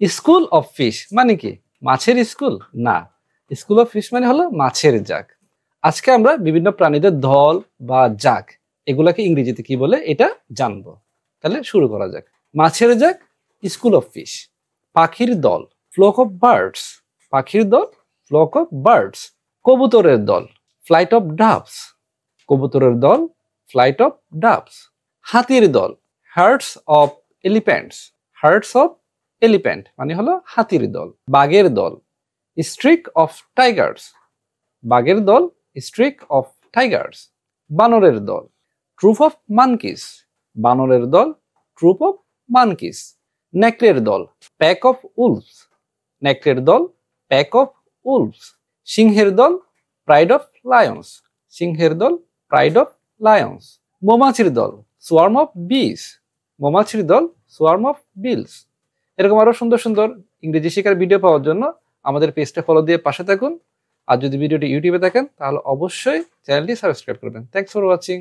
School of fish মানে কি? মাছের স্কুল না, স্কুল অফ ফিশ মানে হলো মাছের জাগ। আজকে আমরা বিভিন্ন প্রাণীদের দল বা জাগ এগুলাকে ইংরেজিতে কি বলে এটা জানবো। তাহলে শুরু করা যাক। মাছের জাগ স্কুল অফ ফিশ। পাখির দল ফ্লোক অফ বার্ডস, পাখির দল ফ্লোক অফ বার্ডস। কবুতরের দল ফ্লাইট অফ ডাভস, কবুতরের দল ফ্লাইট অফ ডাভস। হাতির দল hearts of elephants, hearts of elephant মানে হলো হাতির দল। বাঘের দল স্ট্রিক অফ টাইগার্স, বাঘের দল স্ট্রিক অফ টাইগার্স। বানরের দল ট্রুপ অফ মানকিস, বানরের দল ট্রুপ অফ মানকিস। নেকড়ের দল প্যাক অফ উলভস, নেকড়ের দল প্যাক অফ উলভস। সিংহের দল প্রাইড অফ লায়ন্স, সিংহের দল প্রাইড অফ লায়ন্স। মৌমাছির দল সোয়ার্ম অফ বিস, মৌমাছির দল সোয়ার্ম অফ বিলস। এরকম আরো সুন্দর সুন্দর ইংরেজি শেখার ভিডিও পাওয়ার জন্য আমাদের পেজটা ফলো দিয়ে পাশে থাকুন। আর যদি ভিডিওটি ইউটিউবে দেখেন তাহলে অবশ্যই চ্যানেলটি সাবস্ক্রাইব করবেন। Thanks for watching.